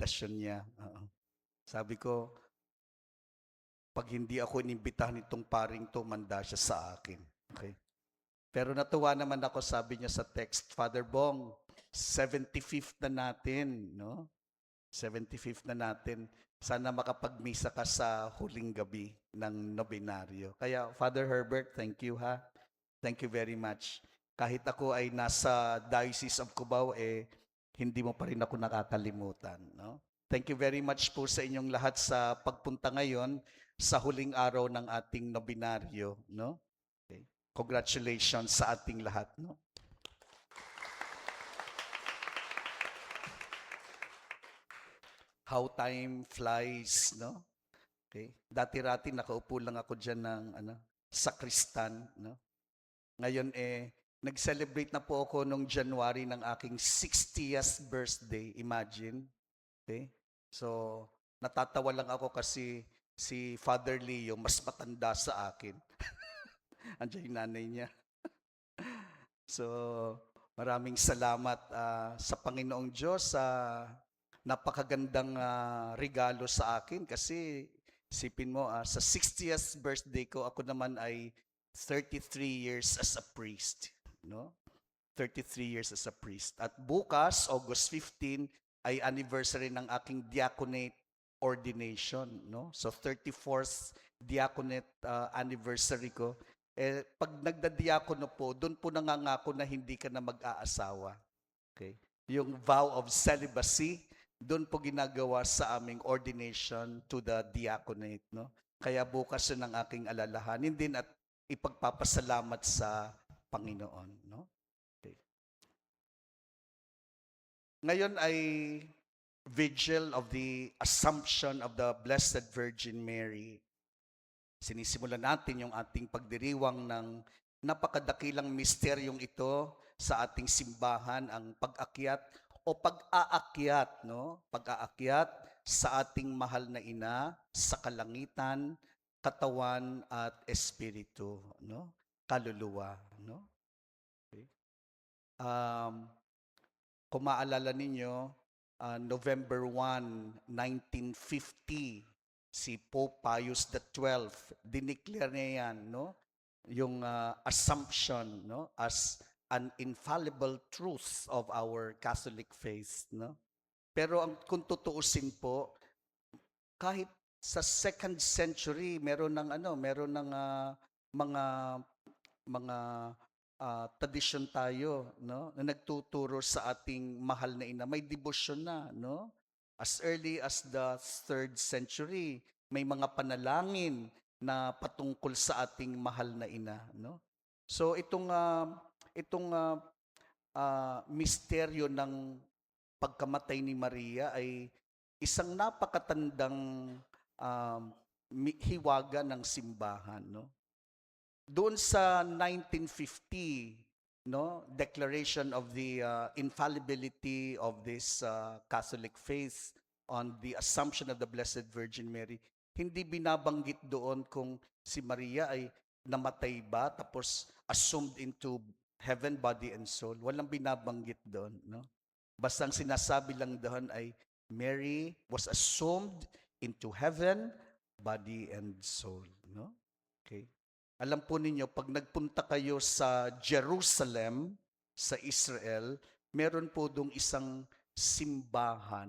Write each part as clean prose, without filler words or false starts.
invitasyon niya. Oo. Sabi ko, pag hindi ako inimbitahan nitong paring to, manda siya sa akin. Okay? Pero natuwa naman ako, sabi niya sa text, Father Bong, 75th na natin, no? 75th na natin. Sana makapagmisa ka sa huling gabi ng nobinaryo. Kaya, Father Herbert, thank you ha. Thank you very much. Kahit ako ay nasa Diocese of Cubao, hindi mo pa rin ako nakakalimutan. No? Thank you very much po sa inyong lahat sa pagpunta ngayon sa huling araw ng ating nobinaryo. No? Okay. Congratulations sa ating lahat. No? How time flies, no? Okay. Dati-rati nakaupo lang ako diyan ng sakristan, no? Ngayon nag-celebrate na po ako nung January ng aking 60th birthday, imagine. Okay? So, natatawa lang ako kasi si Father Leo mas matanda sa akin. Andiyan yung nanay niya. So, maraming salamat sa Panginoong Diyos sa napakagandang regalo sa akin kasi isipin mo, sa 60th birthday ko, ako naman ay 33 years as a priest. No? 33 years as a priest. At bukas, August 15, ay anniversary ng aking diaconate ordination. No? So 34th diaconate anniversary ko. Pag nagdadiakono po, doon po nangangako na hindi ka na mag-aasawa. Okay? Yung vow of celibacy, doon po ginagawa sa aming ordination to the diaconate. No? Kaya bukas yun ang aking alalahanin din at ipagpapasalamat sa Panginoon. No? Okay. Ngayon ay Vigil of the Assumption of the Blessed Virgin Mary. Sinisimulan natin yung ating pagdiriwang ng napakadakilang misteryong ito sa ating simbahan, ang pag-akyat o pag-aakyat, no? Pag-aakyat sa ating mahal na ina sa kalangitan, katawan at espiritu, no? Kaluluwa, no? Okay. Kung maalala ninyo, November 1, 1950, si Pope Pius XII, dineclare niya yan, no? Yung assumption, no? As an infallible truth of our Catholic faith, no? Pero kung tutuusin po, kahit sa 2nd century, meron ng mga mga tradisyon tayo, no? Na nagtuturo sa ating mahal na ina. May debosyon na, no? As early as the 3rd century, may mga panalangin na patungkol sa ating mahal na ina, no? So itong misteryo ng pagkamatay ni Maria ay isang napakatandang um, hiwaga ng simbahan, no? Doon sa 1950, no, declaration of the infallibility of this Catholic faith on the assumption of the Blessed Virgin Mary, hindi binabanggit doon kung si Maria ay namatay ba tapos assumed into heaven, body and soul. Walang binabanggit doon, no? Basta ang sinasabi lang doon ay Mary was assumed into heaven, body and soul, no? Okay. Alam po ninyo, pag nagpunta kayo sa Jerusalem, sa Israel, meron po dong isang simbahan.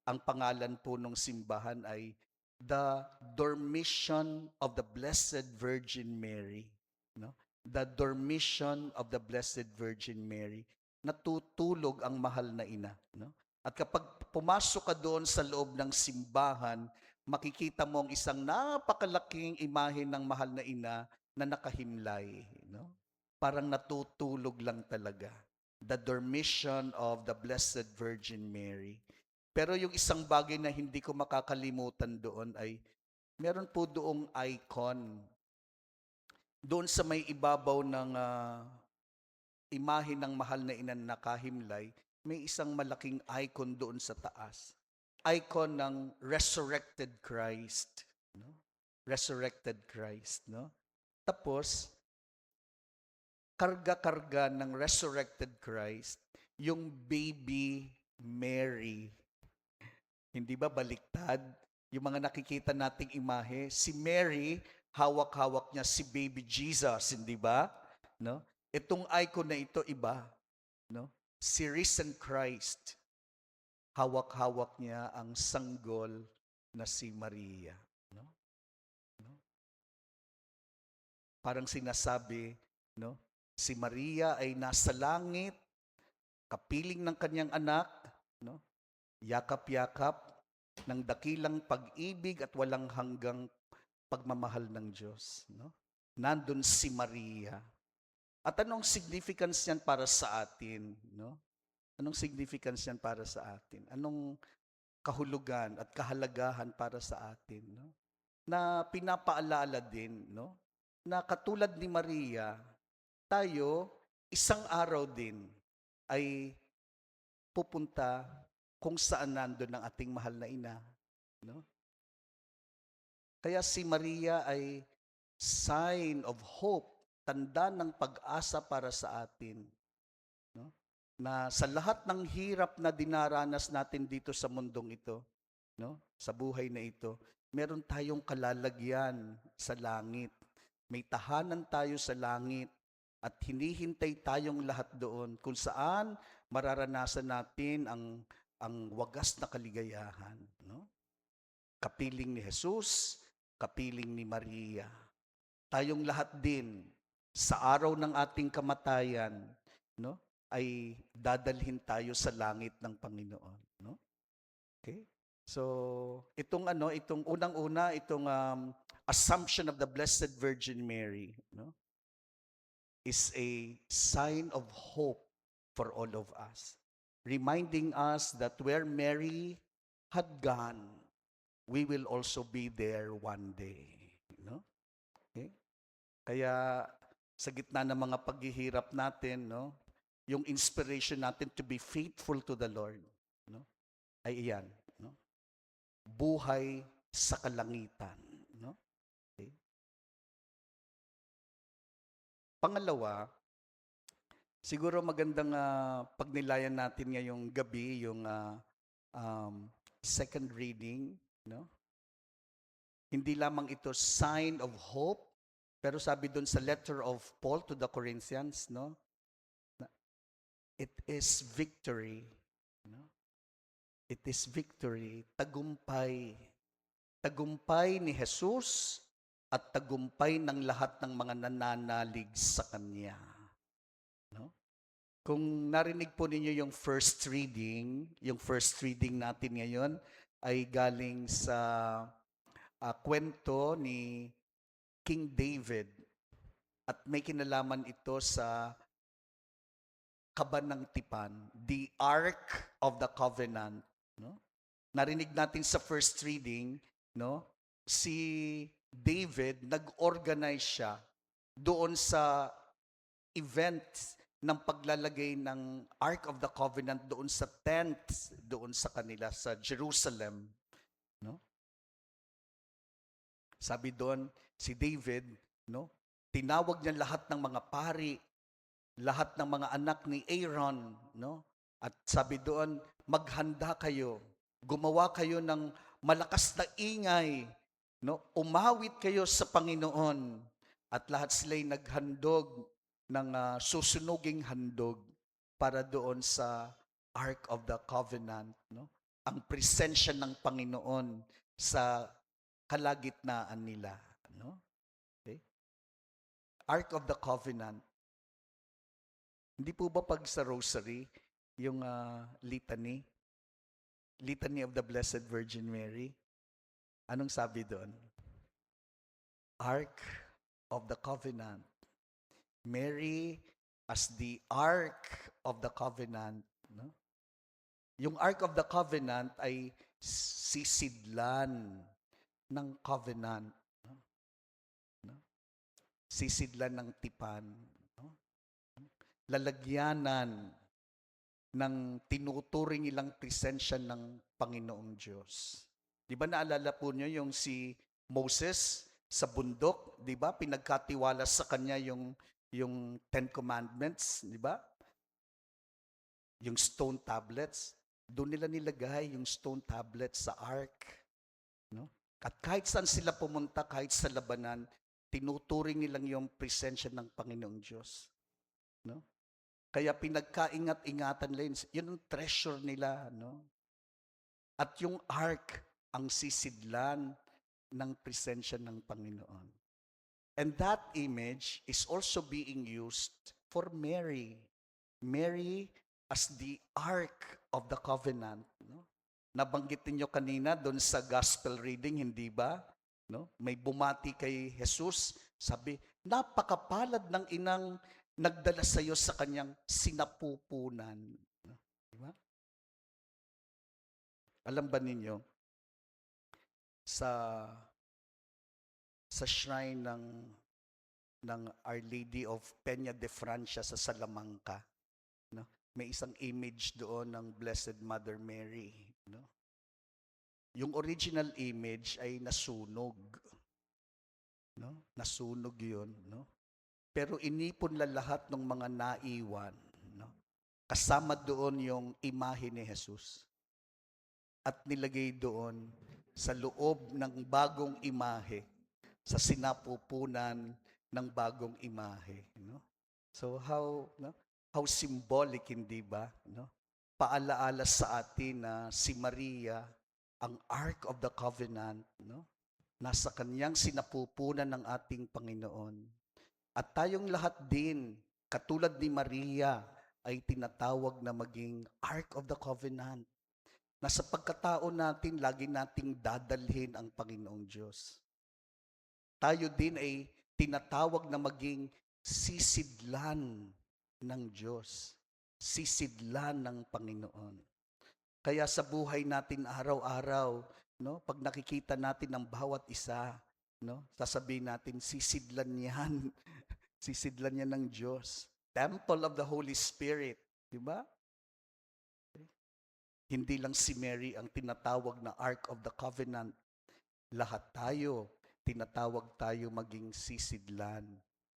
Ang pangalan po ng simbahan ay The Dormition of the Blessed Virgin Mary. No? The Dormition of the Blessed Virgin Mary. Natutulog ang mahal na ina. No? At kapag pumasok ka doon sa loob ng simbahan, makikita mo ang isang napakalaking imahe ng mahal na ina na nakahimlay, no? Parang natutulog lang talaga. The Dormition of the Blessed Virgin Mary. Pero yung isang bagay na hindi ko makakalimutan doon ay meron po doong icon. Doon sa may ibabaw ng imahe ng mahal na ina na nakahimlay, may isang malaking icon doon sa taas. Icon ng resurrected Christ, no? Resurrected Christ, no? Tapos karga-karga ng resurrected Christ yung baby Mary. Hindi ba baliktad? Yung mga nakikita nating imahe, si Mary, hawak-hawak niya si baby Jesus, hindi ba? No? Itong icon na ito iba, no? Si risen Christ, hawak-hawak niya ang sanggol na si Maria, no? No? Parang sinasabi, no? Si Maria ay nasa langit, kapiling ng kanyang anak, no? Yakap-yakap ng dakilang pag-ibig at walang hanggang pagmamahal ng Diyos, no? Nandun si Maria. At anong significance niyan para sa atin, no? Anong significance niyan para sa atin? Anong kahulugan at kahalagahan para sa atin, no? Na pinapaalala din, no? Na katulad ni Maria, tayo isang araw din ay pupunta kung saan nandun ang ating mahal na ina, no? Kaya si Maria ay sign of hope, tanda ng pag-asa para sa atin, no? Na sa lahat ng hirap na dinaranas natin dito sa mundong ito, no? Sa buhay na ito, meron tayong kalalagyan sa langit. May tahanan tayo sa langit at hinihintay tayong lahat doon kung saan mararanasan natin ang wagas na kaligayahan, no? Kapiling ni Jesus, kapiling ni Maria. Tayong lahat din sa araw ng ating kamatayan, no, ay dadalhin tayo sa langit ng Panginoon, no? Okay? So, itong unang-una, itong assumption of the Blessed Virgin Mary, no, is a sign of hope for all of us, reminding us that where Mary had gone, we will also be there one day, no? Okay? Kaya sa gitna ng mga paghihirap natin, no, yung inspiration natin to be faithful to the Lord, no, ay iyan, no? Buhay sa kalangitan, no? Okay? Pangalawa, siguro magandang pagnilayan natin ngayong gabi yung second reading, no? Hindi lamang ito sign of hope, pero sabi doon sa letter of Paul to the Corinthians, no? It is victory, no? It is victory, tagumpay. Tagumpay ni Jesus at tagumpay ng lahat ng mga nananalig sa Kanya, no? Kung narinig po ninyo yung first reading natin ngayon ay galing sa kwento ni King David at may kinalaman ito sa Kaban ng Tipan, the Ark of the Covenant, no? Narinig natin sa first reading, no? Si David nag-organize siya doon sa event ng paglalagay ng Ark of the Covenant doon sa tent doon sa kanila sa Jerusalem, no? Sabi doon si David, no? Tinawag niya lahat ng mga pari, lahat ng mga anak ni Aaron, no? At sabi doon, maghanda kayo. Gumawa kayo ng malakas na ingay, no? Umawit kayo sa Panginoon. At lahat sila'y naghandog ng susunuging handog para doon sa Ark of the Covenant, no? Ang presensya ng Panginoon sa kalagitnaan nila, no? Okay? Ark of the Covenant. Hindi po ba pag sa rosary, yung litany of the Blessed Virgin Mary, anong sabi doon? Ark of the Covenant. Mary as the Ark of the Covenant, no? Yung Ark of the Covenant ay sisidlan ng covenant, no? No? Sisidlan ng tipan, no? Lalagyanan ng tinuturing ilang presensya ng Panginoong Diyos. Di ba naalala po niyo yung si Moses sa bundok, di ba? Pinagkatiwala sa kanya yung Ten Commandments, di ba? Yung stone tablets. Doon nila nilagay yung stone tablet sa ark. No? At kahit saan sila pumunta, kahit sa labanan, tinuturing nilang yung presensya ng Panginoong Diyos. No? Kaya pinagkaingat-ingatan nila yun ang treasure nila. No? At yung ark ang sisidlan ng presensya ng Panginoon. And that image is also being used for Mary. Mary as the Ark of the Covenant. No? Nabanggit niyo kanina doon sa gospel reading, hindi ba? No? May bumati kay Jesus, sabi, napakapalad ng inang nagdala sa iyo sa kanyang sinapupunan. No? Diba? Alam ba ninyo, sa shrine ng Our Lady of Peña de Francia sa Salamanca, no? May isang image doon ng Blessed Mother Mary, no? Yung original image ay nasunog, no? Nasunog 'yun, no? Pero inipon lahat ng mga naiwan, no? Kasama doon yung imahe ni Jesus. At nilagay doon sa loob ng bagong imahe, sa sinapupunan ng bagong imahe, no? So how symbolic, hindi ba, no? Paalaala sa atin na si Maria, ang Ark of the Covenant, no? Nasa kanyang sinapupunan ng ating Panginoon. At tayong lahat din, katulad ni Maria, ay tinatawag na maging Ark of the Covenant. Na sa pagkatao natin, lagi nating dadalhin ang Panginoong Diyos. Tayo din ay tinatawag na maging sisidlan ng Diyos. Sisidlan ng Panginoon. Kaya sa buhay natin araw-araw, no, pag nakikita natin ang bawat isa, no, sasabihin natin, sisidlan yan. Sisidlan yan ng Diyos. Temple of the Holy Spirit. Di ba? Hindi lang si Mary ang tinatawag na Ark of the Covenant. Lahat tayo, tinatawag tayo maging sisidlan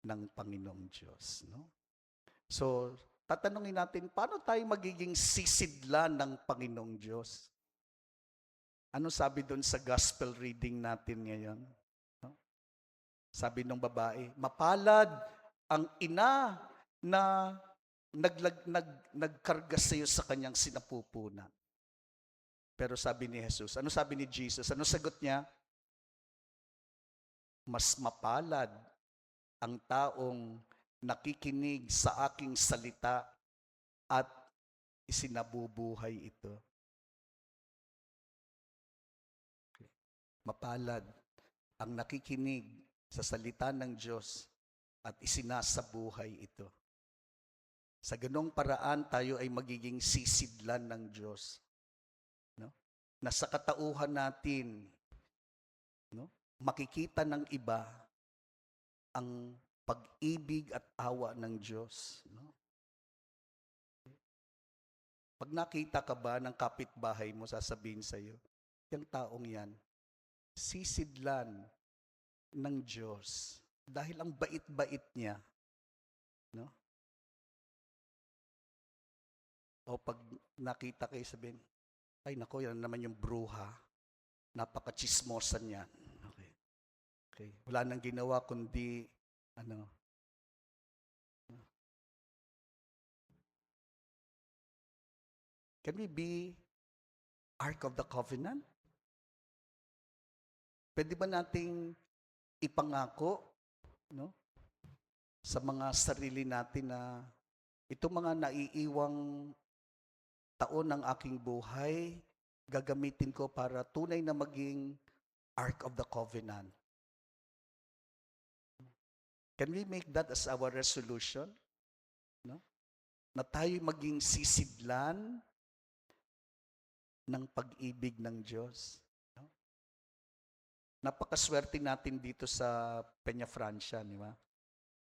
ng Panginoong Diyos. No? So, tatanungin natin, paano tayo magiging sisidlan ng Panginoong Diyos? Ano sabi doon sa gospel reading natin ngayon? No? Sabi ng babae, mapalad ang ina na nagkarga sa iyo sa kanyang sinapupunan. Pero sabi ni Jesus, ano sabi ni Jesus? Ano sagot niya? Mas mapalad ang taong nakikinig sa aking salita at isinabubuhay ito. Mapalad ang nakikinig sa salita ng Diyos at isinasabuhay ito. Sa ganong paraan, tayo ay magiging sisidlan ng Diyos. No? Na sa katauhan natin, no, makikita ng iba ang pag-ibig at awa ng Diyos. No? Pag nakita ka ba ng kapitbahay mo, sasabihin sa iyo, yung taong yan, sisidlan ng Diyos. Dahil ang bait-bait niya. No? O pag nakita kayo, sabihin, ay nako, yan naman yung bruha. Napaka-chismosa niyan. Okay. Okay. Wala nang ginawa kundi, can we be Ark of the Covenant? Pwede ba nating ipangako, no, sa mga sarili natin na itong mga naiiwang taon ng aking buhay, gagamitin ko para tunay na maging Ark of the Covenant. Can we make that as our resolution? No? Na tayo maging sisidlan ng pag-ibig ng Diyos. No? Napakaswerte natin dito sa Peña Francia, di ba?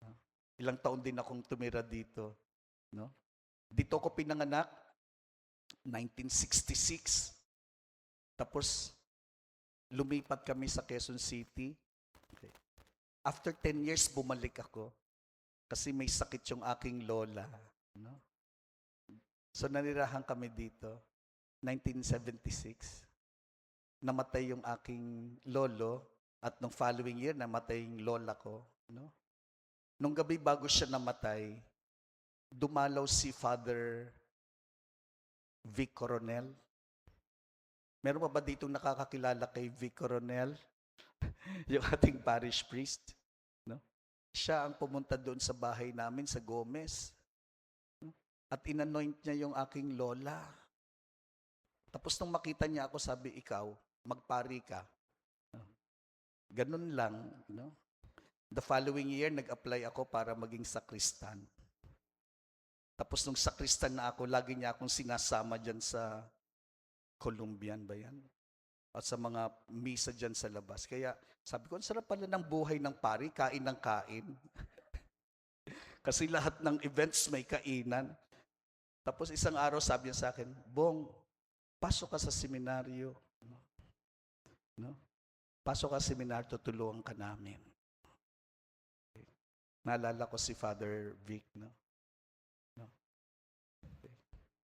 No? Ilang taon din akong tumira dito. No? Dito ako pinanganak, 1966. Tapos, lumipat kami sa Quezon City. Okay. After 10 years, bumalik ako. Kasi may sakit yung aking lola. No? So, nanirahan kami dito. 1976. Namatay yung aking lolo at nung following year namatay yung lola ko, no? Nung gabi bago siya namatay, dumalaw si Father Vic Coronel. Meron pa ba ditong nakakakilala kay Vic Coronel? Yung ating parish priest, no? Siya ang pumunta doon sa bahay namin sa Gomez, no? At inanoint niya yung aking lola. Tapos nung makita niya ako, sabi, ikaw, magpari ka. Ganun lang, no? The following year, nag-apply ako para maging sakristan. Tapos nung sakristan na ako, lagi niya akong sinasama dyan sa Columbian ba yan? At sa mga misa dyan sa labas. Kaya sabi ko, ang sarap pala ng buhay ng pari, kain ng kain. Kasi lahat ng events may kainan. Tapos isang araw sabi niya sa akin, Bong, pasok ka sa seminaryo. No? Pasok ka sa seminaryo, tutulungan ka namin. Naalala ko si Father Vic, no?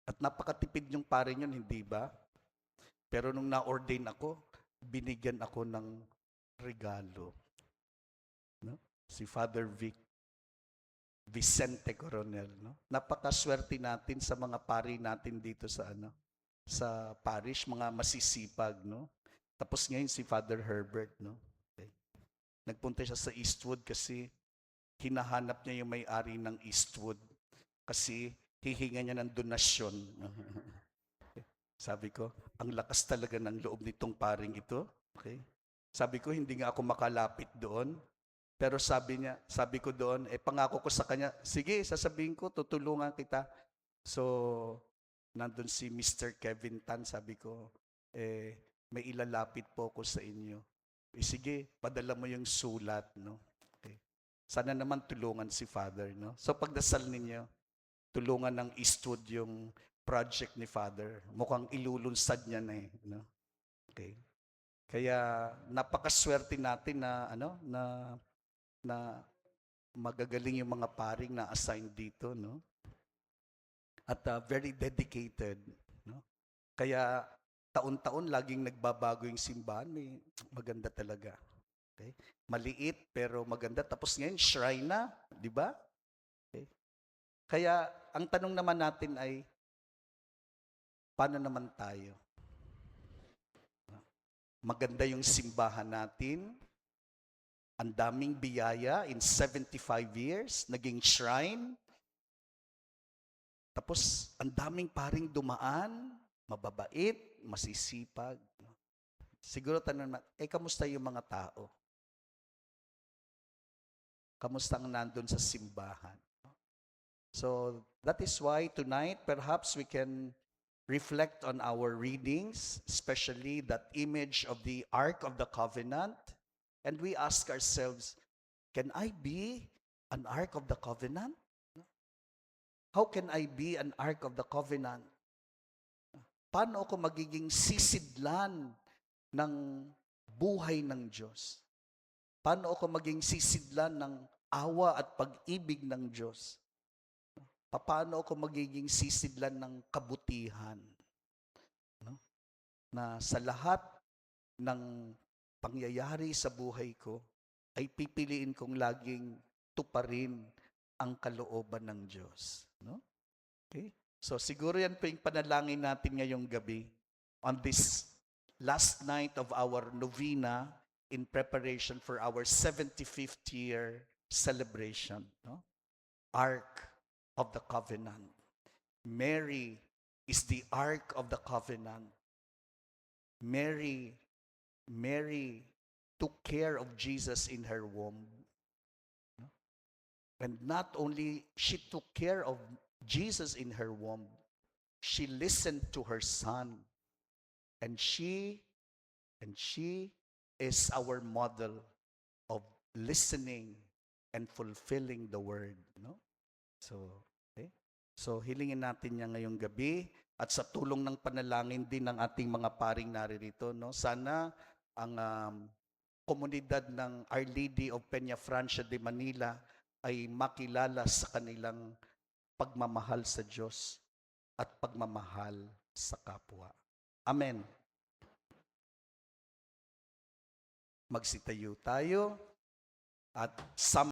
At napakatipid yung pare yun, hindi ba? Pero nung na-ordain ako, binigyan ako ng regalo. No? Si Father Vicente Coronel. No? Napakaswerte natin sa mga pari natin dito sa parish, mga masisipag. No? Tapos ngayon si Father Herbert. No? Okay. Nagpunta siya sa Eastwood kasi hinahanap niya yung may-ari ng Eastwood. Kasi hihinga niya ng donasyon. Sabi ko, ang lakas talaga ng loob nitong paring ito. Okay? Sabi ko, hindi nga ako makalapit doon. Pero sabi ko doon, pangako ko sa kanya, sige, sasabihin ko, tutulungan kita. So, nandun si Mr. Kevin Tan, sabi ko, may ilalapit po ko sa inyo. Sige, padala mo yung sulat, no? Okay. Sana naman tulungan si Father, no? So, pagdasal ninyo, tulungan ng Eastwood yung project ni Father. Mukhang ilulunsad niya na no? Okay. Kaya napakaswerte natin na na magagaling yung mga paring na assigned dito, no? At very dedicated, no? Kaya taon-taon laging nagbabago yung simbahan, may maganda talaga. Okay? Maliit pero maganda. Tapos ngayon shrine na, di ba? Okay? Kaya ang tanong naman natin ay paano naman tayo? Maganda yung simbahan natin. Ang daming biyaya in 75 years, naging shrine. Tapos, ang daming paring dumaan, mababait, masisipag. Siguro tanong natin, kamusta yung mga tao? Kamusta ang nandun sa simbahan? So, that is why tonight, perhaps we can reflect on our readings, especially that image of the Ark of the Covenant, and we ask ourselves, can I be an Ark of the Covenant? How can I be an Ark of the Covenant? Paano ako magiging sisidlan ng buhay ng Diyos? Paano ako maging sisidlan ng awa at pag-ibig ng Diyos? Paano ako magiging sisidlan ng kabutihan? No? Na sa lahat ng pangyayari sa buhay ko, ay pipiliin kong laging tuparin ang kalooban ng Diyos. No? Okay? So siguro yan po yung panalangin natin ngayong gabi on this last night of our novena in preparation for our 75th year celebration. No? Ark of the Covenant. Mary is the Ark of the Covenant. Mary took care of Jesus in her womb. And not only she took care of Jesus in her womb, she listened to her son. And she is our model of listening and fulfilling the word. No? So hilingin natin niya ngayong gabi at sa tulong ng panalangin din ng ating mga paring naririto. No? Sana ang komunidad ng Our Lady of Peña Francia de Manila ay makilala sa kanilang pagmamahal sa Diyos at pagmamahal sa kapwa. Amen. Magsitayo tayo at